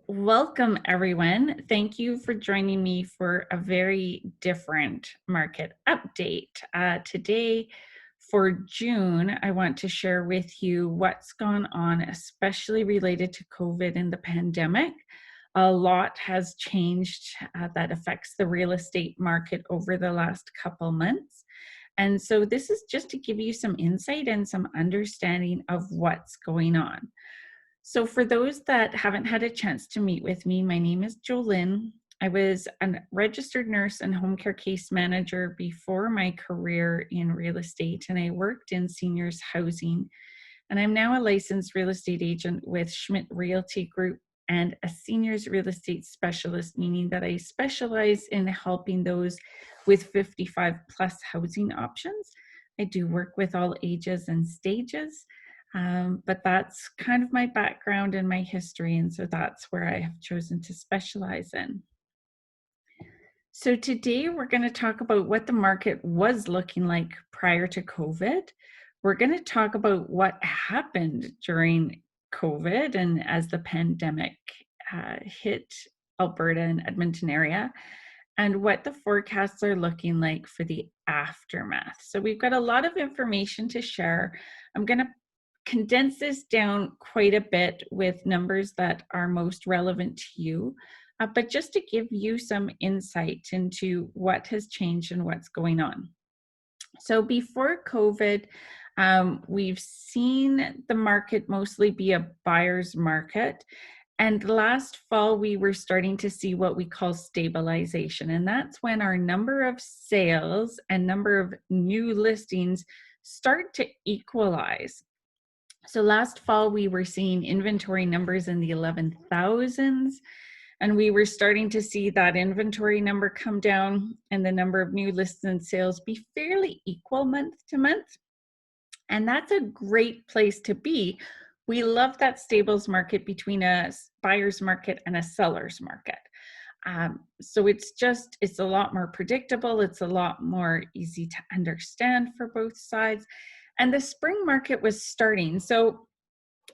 Welcome everyone. Thank you for joining me for a very different market update. Today, for June, I want to share with you what's gone on, especially related to COVID and the pandemic. A lot has changed that affects the real estate market over the last couple months. And so, this is just to give you some insight and some understanding of what's going on. So, for those that haven't had a chance to meet with me, my name is Jolyn. I was a registered nurse and home care case manager before my career in real estate, and I worked in seniors housing. And I'm now a licensed real estate agent with Schmidt Realty Group and a seniors real estate specialist, meaning that I specialize in helping those with 55 plus housing options. I do work with all ages and stages. But that's kind of my background and my history, and so that's where I have chosen to specialize in. So today we're going to talk about what the market was looking like prior to COVID. We're going to talk about what happened during COVID and as the pandemic hit Alberta and Edmonton area, and what the forecasts are looking like for the aftermath. So we've got a lot of information to share. I'm going to condense this down quite a bit with numbers that are most relevant to you, but just to give you some insight into what has changed and what's going on. So before COVID, we've seen the market mostly be a buyer's market. And last fall, we were starting to see what we call stabilization. And that's when our number of sales and number of new listings start to equalize. So last fall, we were seeing inventory numbers in the 11,000s, and we were starting to see that inventory number come down and the number of new lists and sales be fairly equal month to month. And that's a great place to be. We love that stables market between a buyer's market and a seller's market. So it's a lot more predictable. It's a lot more easy to understand for both sides. And the spring market was starting. So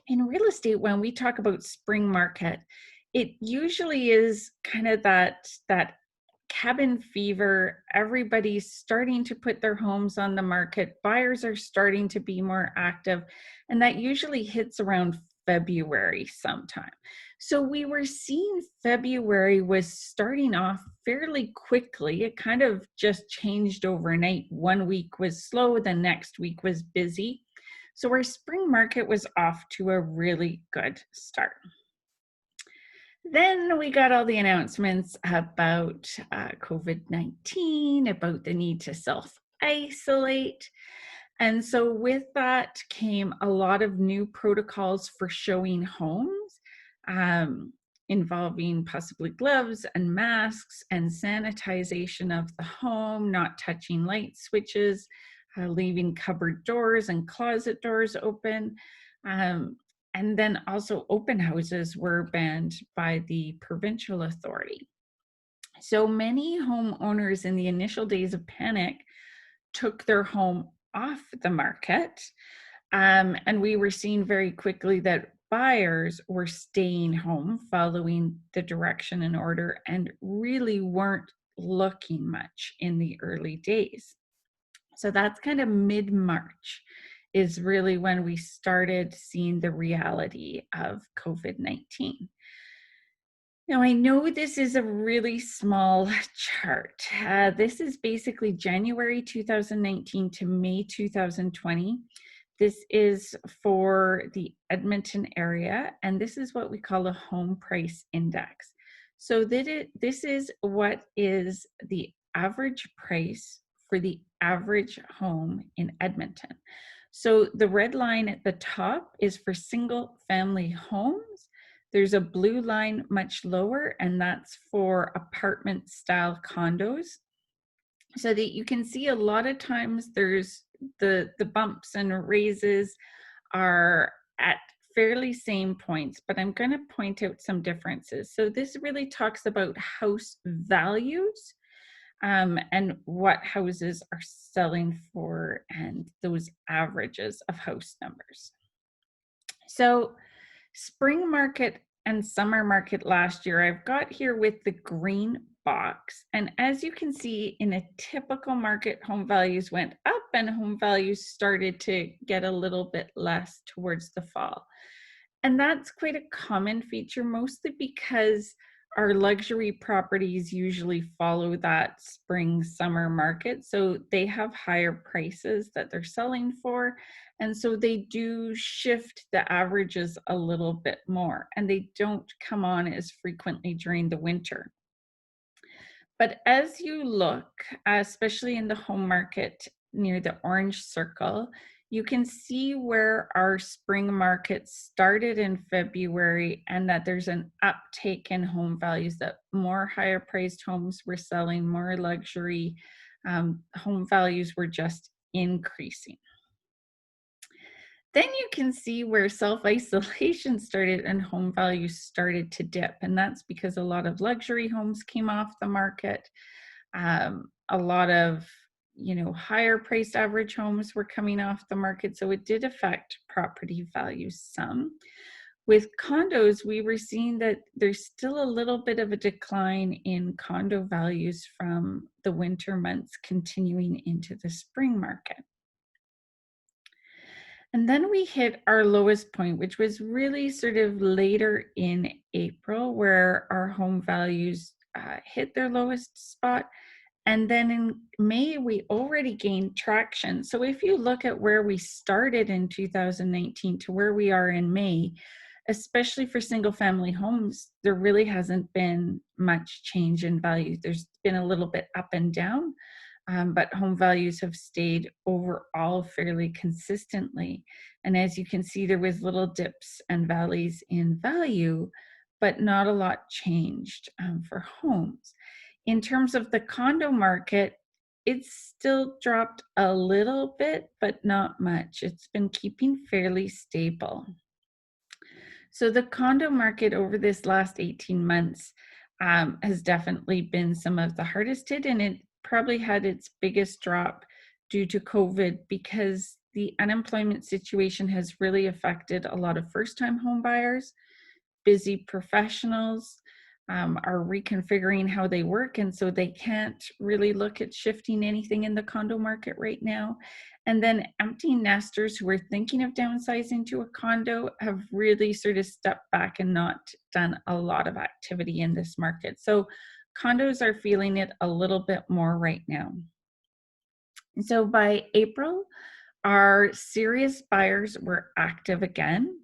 in real estate, when we talk about spring market, it usually is kind of that cabin fever. Everybody's starting to put their homes on the market. Buyers are starting to be more active. And that usually hits around February sometime. So we were seeing February was starting off fairly quickly. It kind of just changed overnight. One week was slow, the next week was busy. So our spring market was off to a really good start. Then we got all the announcements about COVID-19, about the need to self-isolate. And so with that came a lot of new protocols for showing homes, involving possibly gloves and masks and sanitization of the home, not touching light switches, leaving cupboard doors and closet doors open. And then also open houses were banned by the provincial authority. So many homeowners in the initial days of panic took their home off the market. And we were seeing very quickly that buyers were staying home following the direction and order and really weren't looking much in the early days. So that's kind of mid-March is really when we started seeing the reality of COVID-19. Now, I know this is a really small chart. This is basically January 2019 to May 2020. This is for the Edmonton area, and this is what we call a home price index. So this is what is the average price for the average home in Edmonton. So the red line at the top is for single family homes. There's a blue line much lower, and that's for apartment style condos. So that you can see a lot of times there's the bumps and raises are at fairly same points, but I'm going to point out some differences. So this really talks about house values and what houses are selling for and those averages of house numbers. So spring market and summer market last year, I've got here with the green box. And as you can see, in a typical market, home values went up and home values started to get a little bit less towards the fall. And that's quite a common feature, mostly because our luxury properties usually follow that spring summer market. So they have higher prices that they're selling for. And so they do shift the averages a little bit more, and they don't come on as frequently during the winter. But as you look, especially in the home market near the orange circle, you can see where our spring market started in February and that there's an uptake in home values, that more higher priced homes were selling, more luxury home values were just increasing. Then you can see where self-isolation started and home values started to dip. And that's because a lot of luxury homes came off the market. A lot of, higher priced average homes were coming off the market. So it did affect property values some. With condos, we were seeing that there's still a little bit of a decline in condo values from the winter months continuing into the spring market. And then we hit our lowest point, which was really sort of later in April, where our home values hit their lowest spot. And then in May, we already gained traction. So if you look at where we started in 2019 to where we are in May, especially for single family homes, there really hasn't been much change in value. There's been a little bit up and down, but home values have stayed overall fairly consistently. And as you can see, there was little dips and valleys in value, but not a lot changed for homes. In terms of the condo market, it's still dropped a little bit, but not much. It's been keeping fairly stable. So the condo market over this last 18 months has definitely been some of the hardest hit, and it probably had its biggest drop due to COVID because the unemployment situation has really affected a lot of first-time home buyers. Busy professionals are reconfiguring how they work, and so they can't really look at shifting anything in the condo market right now. And then empty nesters who are thinking of downsizing to a condo have really sort of stepped back and not done a lot of activity in this market. So condos are feeling it a little bit more right now. And so by April, our serious buyers were active again,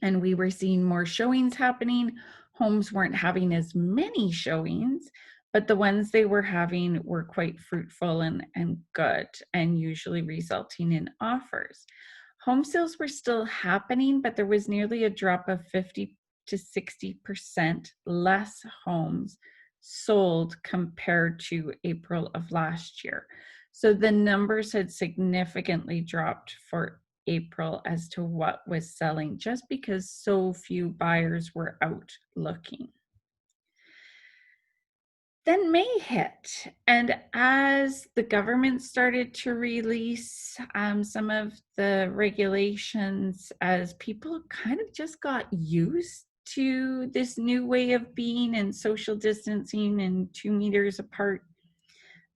and we were seeing more showings happening. Homes weren't having as many showings, but the ones they were having were quite fruitful and good, and usually resulting in offers. Home sales were still happening, but there was nearly a drop of 50 to 60% less homes sold compared to April of last year. So the numbers had significantly dropped for April as to what was selling, just because so few buyers were out looking. Then May hit, and as the government started to release some of the regulations, as people kind of just got used to this new way of being and social distancing and 2 meters apart,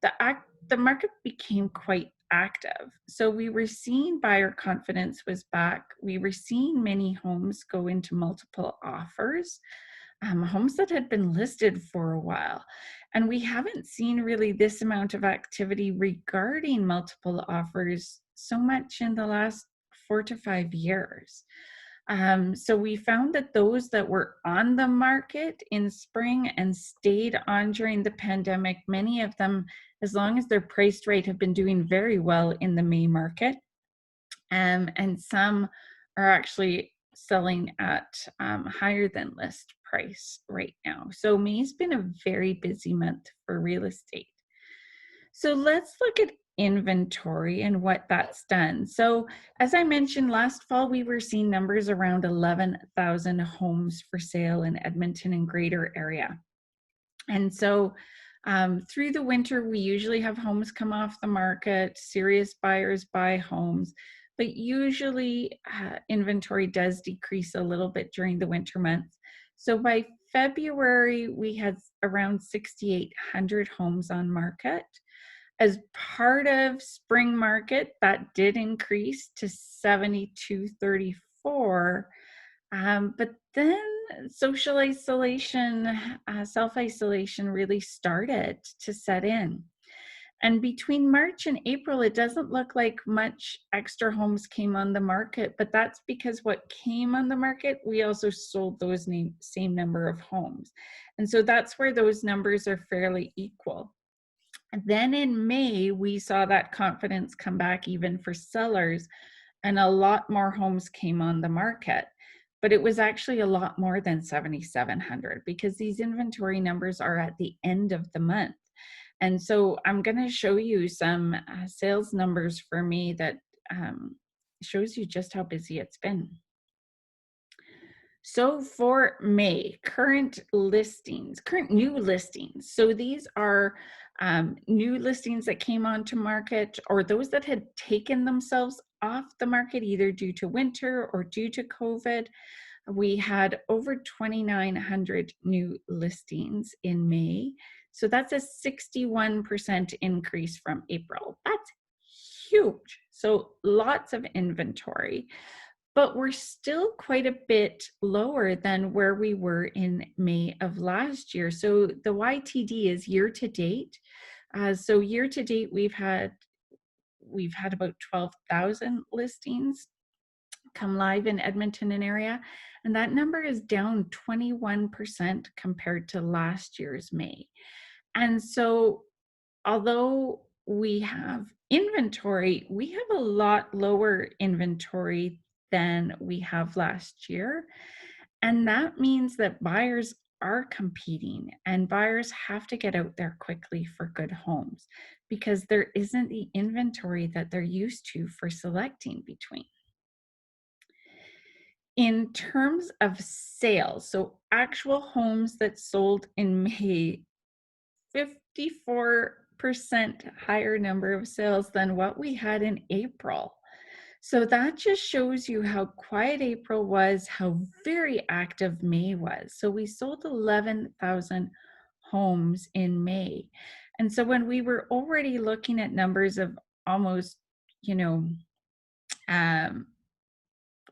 the market became quite active. So we were seeing buyer confidence was back. We were seeing many homes go into multiple offers, homes that had been listed for a while. And we haven't seen really this amount of activity regarding multiple offers so much in the last 4 to 5 years. So we found that those that were on the market in spring and stayed on during the pandemic, many of them, as long as they're priced right, have been doing very well in the May market. And some are actually selling at higher than list price right now. So May's been a very busy month for real estate. So let's look at inventory and what that's done. So as I mentioned, last fall, we were seeing numbers around 11,000 homes for sale in Edmonton and greater area. And so through the winter, we usually have homes come off the market, serious buyers buy homes, but usually inventory does decrease a little bit during the winter months. So by February, we had around 6,800 homes on market. As part of spring market, that did increase to 7,234. But then social isolation, self-isolation really started to set in. And between March and April, it doesn't look like much extra homes came on the market, but that's because what came on the market, we also sold those same number of homes. And so that's where those numbers are fairly equal. And then in May, we saw that confidence come back even for sellers, and a lot more homes came on the market. But it was actually a lot more than 7,700 because these inventory numbers are at the end of the month. And so I'm going to show you some sales numbers for me that shows you just how busy it's been. So for May, current new listings. So these are new listings that came onto market or those that had taken themselves off the market either due to winter or due to COVID. We had over 2,900 new listings in May. So that's a 61% increase from April. That's huge. So lots of inventory, but we're still quite a bit lower than where we were in May of last year. So the YTD is year to date. So year to date, we've had about 12,000 listings come live in Edmonton and area, and that number is down 21% compared to last year's May. And so although we have inventory, we have a lot lower inventory than we have last year. And that means that buyers are competing and buyers have to get out there quickly for good homes because there isn't the inventory that they're used to for selecting between. In terms of sales, so actual homes that sold in May, 54% higher number of sales than what we had in April. So that just shows you how quiet April was, how very active May was. So we sold 11,000 homes in May. And so when we were already looking at numbers of almost, um,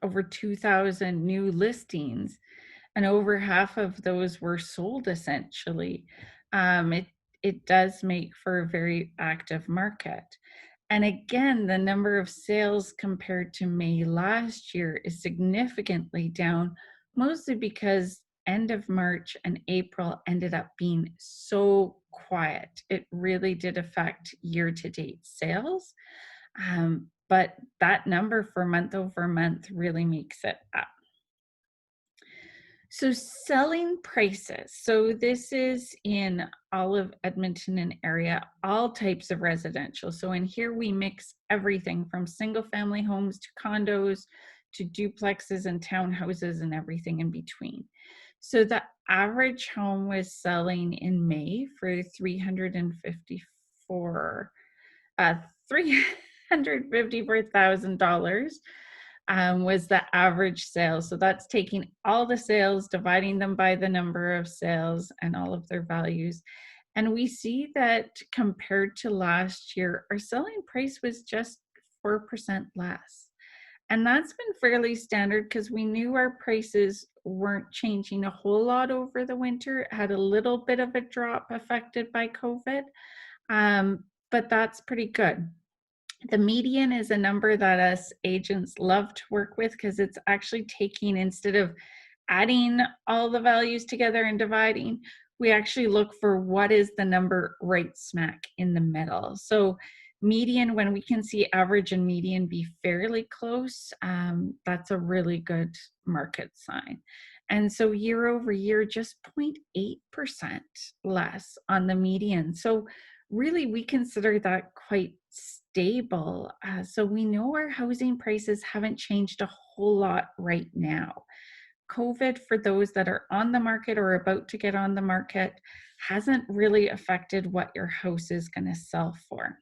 over 2,000 new listings, and over half of those were sold essentially. It does make for a very active market. And again, the number of sales compared to May last year is significantly down, mostly because end of March and April ended up being so quiet. It really did affect year-to-date sales. But that number for month over month really makes it up. So selling prices. So this is in all of Edmonton and area, all types of residential. So in here we mix everything from single family homes to condos to duplexes and townhouses and everything in between. So the average home was selling in May for $354,000. Was the average sale. So that's taking all the sales, dividing them by the number of sales and all of their values. And we see that compared to last year, our selling price was just 4% less. And that's been fairly standard because we knew our prices weren't changing a whole lot over the winter. It had a little bit of a drop affected by COVID, but that's pretty good. The median is a number that us agents love to work with because it's actually taking, instead of adding all the values together and dividing, we actually look for what is the number right smack in the middle. So median, when we can see average and median be fairly close, that's a really good market sign. And so year over year, just 0.8% less on the median. So really, we consider that quite stable. So we know our housing prices haven't changed a whole lot right now. COVID, for those that are on the market or about to get on the market, hasn't really affected what your house is going to sell for.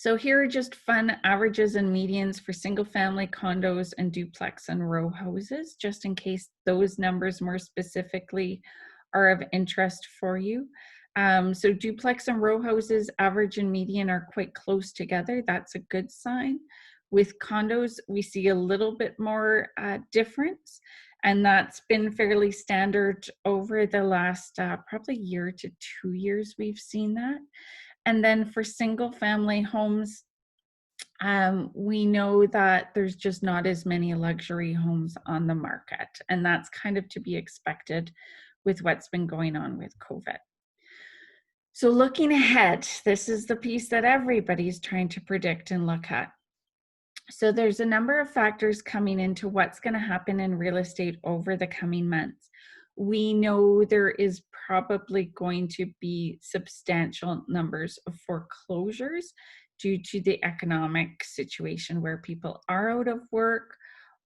So here are just fun averages and medians for single family condos and duplex and row houses, just in case those numbers more specifically are of interest for you. So duplex and row houses, average and median are quite close together. That's a good sign. With condos, we see a little bit more difference, and that's been fairly standard over the last probably year to 2 years. We've seen that. And then for single family homes, we know that there's just not as many luxury homes on the market, and that's kind of to be expected with what's been going on with COVID. So looking ahead, this is the piece that everybody's trying to predict and look at. So there's a number of factors coming into what's going to happen in real estate over the coming months. We know there is probably going to be substantial numbers of foreclosures due to the economic situation where people are out of work,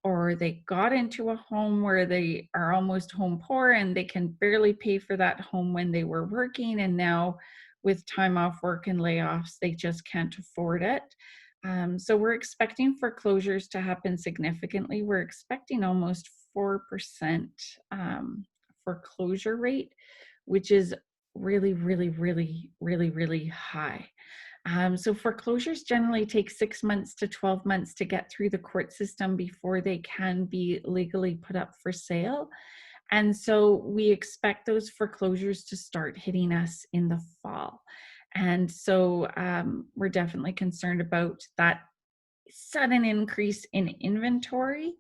or they got into a home where they are almost home poor and they can barely pay for that home when they were working, and now with time off work and layoffs they just can't afford it. So we're expecting foreclosures to happen significantly. We're expecting almost 4% foreclosure rate, which is really, really, really, really, really high. So foreclosures generally take 6 months to 12 months to get through the court system before they can be legally put up for sale. And so we expect those foreclosures to start hitting us in the fall. And so we're definitely concerned about that sudden increase in inventory,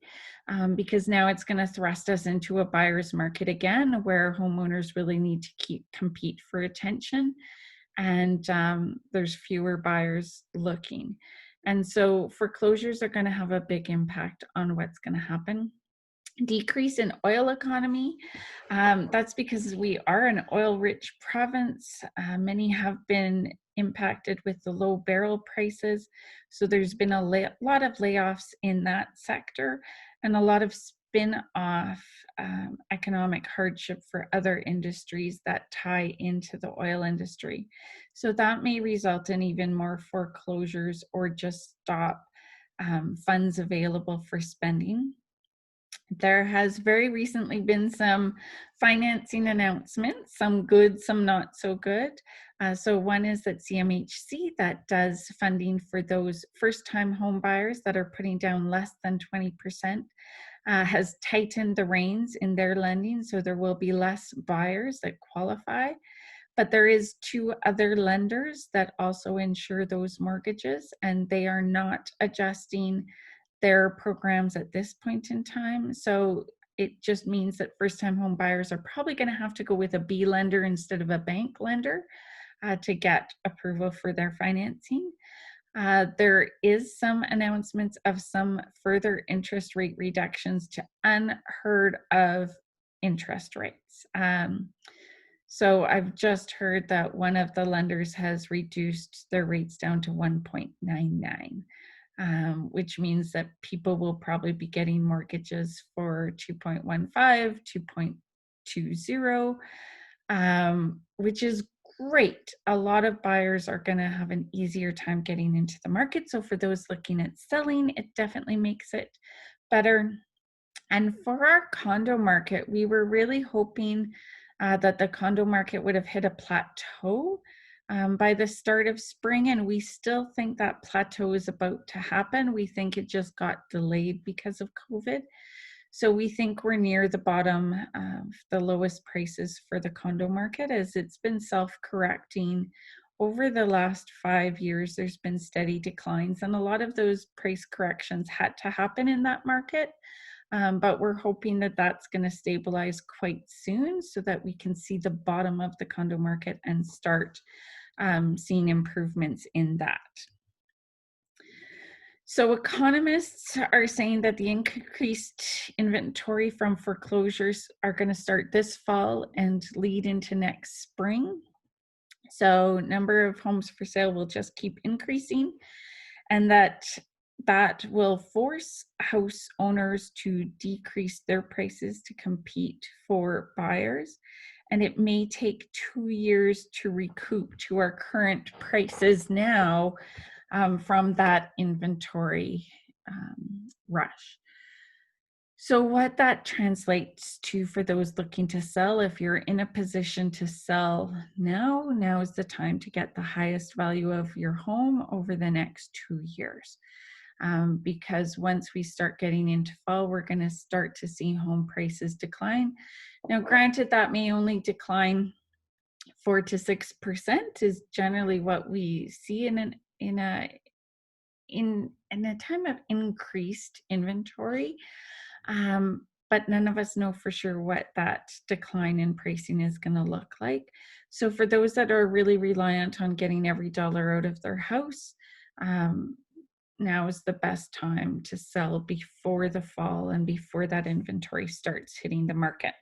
because now it's going to thrust us into a buyer's market again, where homeowners really need to compete for attention, and there's fewer buyers looking. And so foreclosures are going to have a big impact on what's going to happen. Decrease in oil economy. That's because we are an oil-rich province. Many have been impacted with the low barrel prices. So there's been a lot of layoffs in that sector, and a lot of spin-off economic hardship for other industries that tie into the oil industry. So that may result in even more foreclosures or just stop funds available for spending. There has very recently been some financing announcements, some good, some not so good. So one is that CMHC, that does funding for those first-time home buyers that are putting down less than 20%, has tightened the reins in their lending, so there will be less buyers that qualify. But there is 2 other lenders that also insure those mortgages, and they are not adjusting their programs at this point in time. So it just means that first-time home buyers are probably going to have to go with a B lender instead of a bank lender to get approval for their financing. There is some announcements of some further interest rate reductions to unheard of interest rates. So I've just heard that one of the lenders has reduced their rates down to 1.99. Which means that people will probably be getting mortgages for 2.15, 2.20, which is great. A lot of buyers are going to have an easier time getting into the market. So for those looking at selling, it definitely makes it better. And for our condo market, we were really hoping that the condo market would have hit a plateau by the start of spring, and we still think that plateau is about to happen. We think it just got delayed because of COVID. So we think we're near the bottom of the lowest prices for the condo market, as it's been self-correcting over the last 5 years. There's been steady declines, and a lot of those price corrections had to happen in that market. But we're hoping that that's going to stabilize quite soon so that we can see the bottom of the condo market and start seeing improvements in that. So economists are saying that the increased inventory from foreclosures are going to start this fall and lead into next spring. So number of homes for sale will just keep increasing, and that will force house owners to decrease their prices to compete for buyers. And it may take 2 years to recoup to our current prices now from that inventory rush. So what that translates to for those looking to sell, if you're in a position to sell now is the time to get the highest value of your home over the next 2 years. Because once we start getting into fall, we're going to start to see home prices decline. Now, granted, that may only decline 4 to 6% is generally what we see in a time of increased inventory. But none of us know for sure what that decline in pricing is going to look like. So for those that are really reliant on getting every dollar out of their house, now is the best time to sell before the fall and before that inventory starts hitting the market.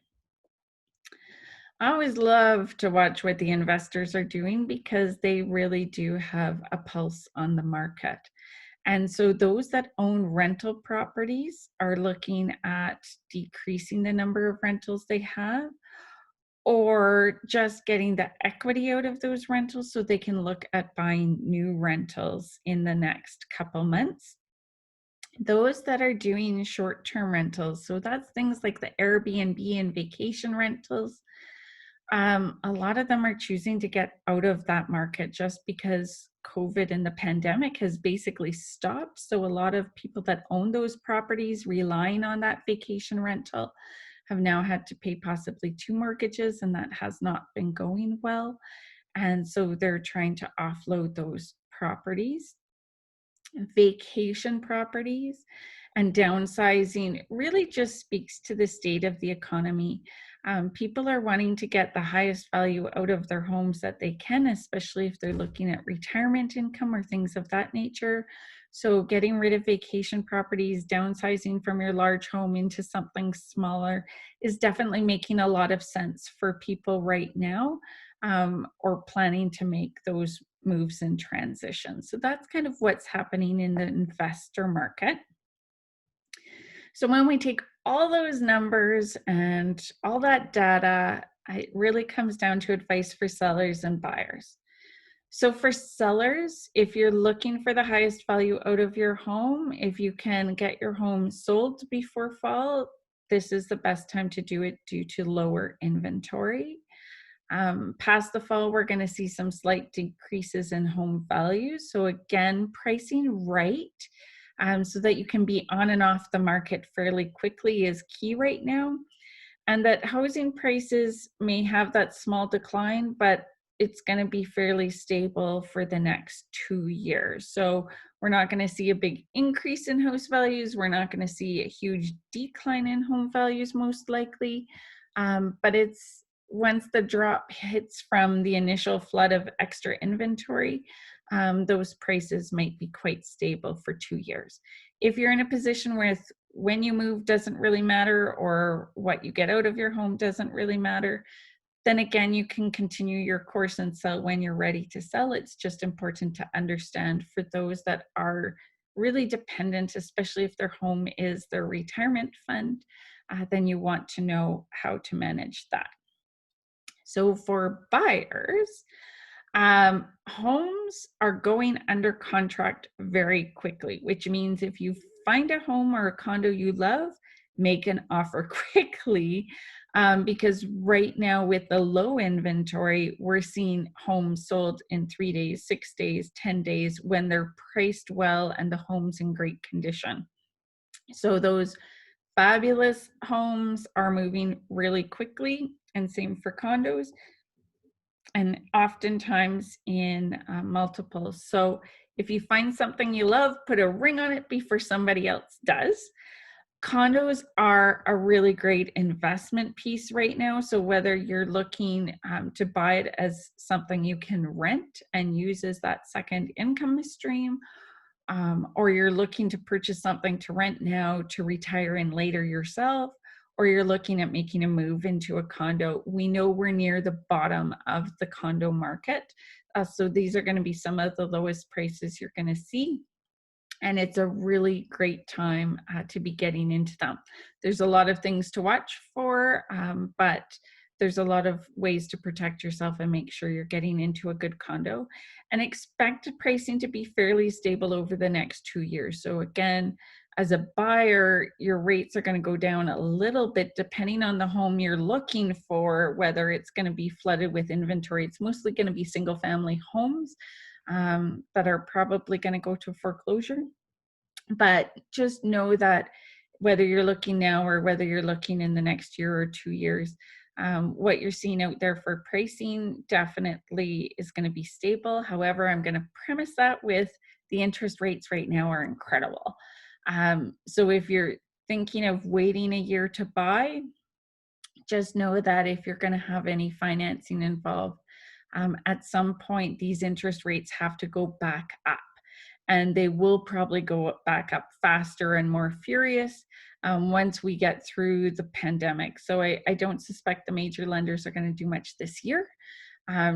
I always love to watch what the investors are doing because they really do have a pulse on the market. And so those that own rental properties are looking at decreasing the number of rentals they have, or just getting the equity out of those rentals so they can look at buying new rentals in the next couple months. Those that are doing short-term rentals, so that's things like the Airbnb and vacation rentals, a lot of them are choosing to get out of that market just because COVID and the pandemic has basically stopped. So a lot of people that own those properties relying on that vacation rental have now had to pay possibly 2 mortgages, and that has not been going well. And so they're trying to offload those properties. Vacation properties and downsizing really just speaks to the state of the economy. People are wanting to get the highest value out of their homes that they can, especially if they're looking at retirement income or things of that nature. So getting rid of vacation properties, downsizing from your large home into something smaller is definitely making a lot of sense for people right now, or planning to make those moves and transitions. So that's kind of what's happening in the investor market. So when we take all those numbers and all that data, it really comes down to advice for sellers and buyers. So for sellers, if you're looking for the highest value out of your home, if you can get your home sold before fall, this is the best time to do it due to lower inventory. Past the fall, we're going to see some slight decreases in home values. So again, pricing right, so that you can be on and off the market fairly quickly is key right now. And that housing prices may have that small decline, but it's going to be fairly stable for the next 2 years. So we're not going to see a big increase in house values. We're not going to see a huge decline in home values, most likely. But it's once the drop hits from the initial flood of extra inventory, those prices might be quite stable for 2 years. If you're in a position where when you move doesn't really matter, or what you get out of your home doesn't really matter, then again, you can continue your course and sell when you're ready to sell. It's just important to understand for those that are really dependent, especially if their home is their retirement fund, then you want to know how to manage that. So for buyers, homes are going under contract very quickly, which means if you find a home or a condo you love, make an offer quickly, because right now with the low inventory, we're seeing homes sold in 3 days, 6 days, 10 days when they're priced well and the home's in great condition. So those fabulous homes are moving really quickly, and same for condos, and oftentimes in multiples. So if you find something you love, put a ring on it before somebody else does. Condos are a really great investment piece right now. So whether you're looking to buy it as something you can rent and use as that second income stream, or you're looking to purchase something to rent now to retire in later yourself, or you're looking at making a move into a condo, we know we're near the bottom of the condo market. So these are going to be some of the lowest prices you're going to see. And it's a really great time to be getting into them. There's a lot of things to watch for, but there's a lot of ways to protect yourself and make sure you're getting into a good condo, and expect pricing to be fairly stable over the next 2 years. So again, as a buyer, your rates are going to go down a little bit depending on the home you're looking for, whether it's going to be flooded with inventory. It's mostly going to be single family homes that are probably going to go to foreclosure. But just know that whether you're looking now or whether you're looking in the next year or 2 years, what you're seeing out there for pricing definitely is going to be stable. However, I'm going to premise that with the interest rates right now are incredible. So if you're thinking of waiting a year to buy, just know that if you're going to have any financing involved, at some point, these interest rates have to go back up. And they will probably go back up faster and more furious once we get through the pandemic. So I don't suspect the major lenders are going to do much this year,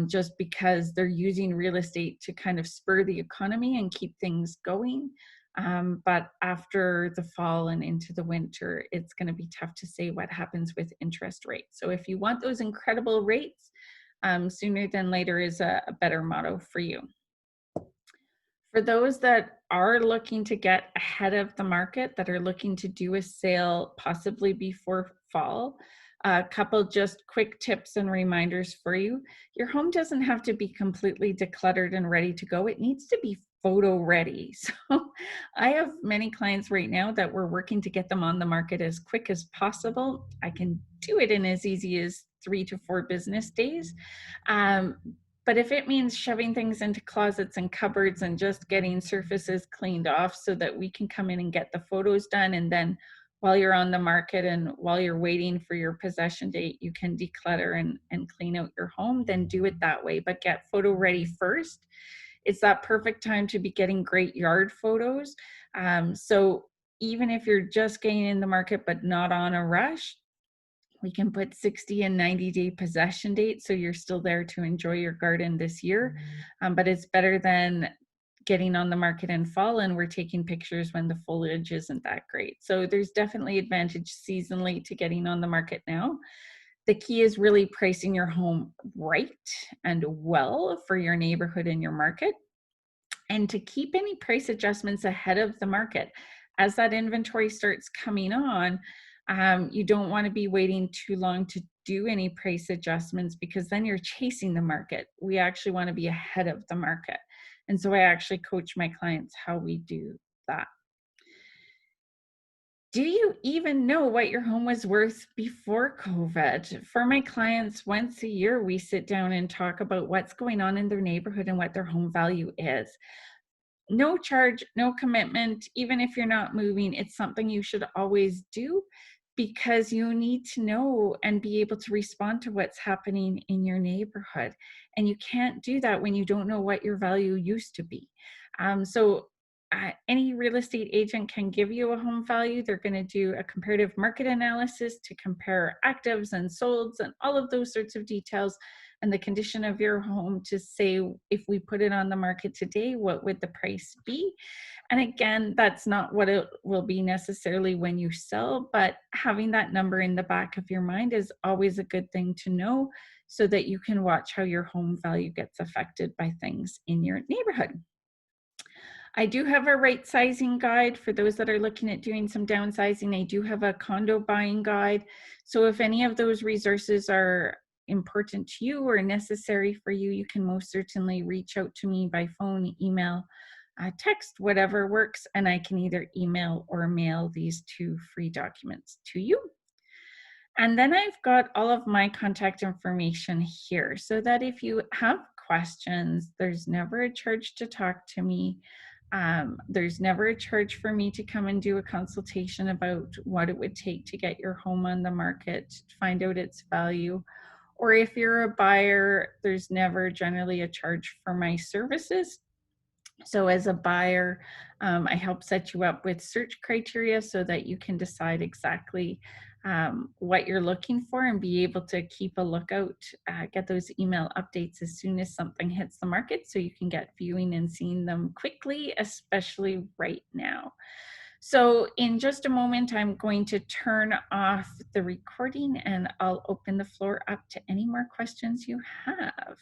just because they're using real estate to kind of spur the economy and keep things going. But after the fall and into the winter, it's going to be tough to say what happens with interest rates. So if you want those incredible rates, sooner than later is a better motto for you. For those that are looking to get ahead of the market, that are looking to do a sale possibly before fall, a couple just quick tips and reminders for you. Your home doesn't have to be completely decluttered and ready to go. It needs to be photo ready. So I have many clients right now that we're working to get them on the market as quick as possible. I can do it in as easy as 3 to 4 business days. But if it means shoving things into closets and cupboards and just getting surfaces cleaned off so that we can come in and get the photos done, and then while you're on the market and while you're waiting for your possession date, you can declutter and clean out your home, then do it that way. But get photo ready first. It's that perfect time to be getting great yard photos. So even if you're just getting in the market but not on a rush, we can put 60 and 90-day possession dates so you're still there to enjoy your garden this year. But it's better than getting on the market in fall and we're taking pictures when the foliage isn't that great. So there's definitely advantage seasonally to getting on the market now. The key is really pricing your home right and well for your neighborhood and your market, and to keep any price adjustments ahead of the market. As that inventory starts coming on, you don't want to be waiting too long to do any price adjustments, because then you're chasing the market. We actually want to be ahead of the market. And so I actually coach my clients how we do that. Do you even know what your home was worth before COVID? For my clients, once a year, we sit down and talk about what's going on in their neighborhood and what their home value is. No charge, no commitment. Even if you're not moving, it's something you should always do, because you need to know and be able to respond to what's happening in your neighborhood. And you can't do that when you don't know what your value used to be. So any real estate agent can give you a home value. They're going to do a comparative market analysis to compare actives and solds and all of those sorts of details and the condition of your home to say, if we put it on the market today, what would the price be? And again, that's not what it will be necessarily when you sell, but having that number in the back of your mind is always a good thing to know, so that you can watch how your home value gets affected by things in your neighborhood. I do have a right sizing guide for those that are looking at doing some downsizing. I do have a condo buying guide. So if any of those resources are important to you or necessary for you, you can most certainly reach out to me by phone, email, text, whatever works, and I can either email or mail these 2 free documents to you. And then I've got all of my contact information here, so that if you have questions, there's never a charge to talk to me. There's never a charge for me to come and do a consultation about what it would take to get your home on the market, find out its value. Or if you're a buyer, there's never generally a charge for my services. So as a buyer, I help set you up with search criteria so that you can decide exactly what you're looking for and be able to keep a lookout, get those email updates as soon as something hits the market, so you can get viewing and seeing them quickly, especially right now. So in just a moment, I'm going to turn off the recording and I'll open the floor up to any more questions you have.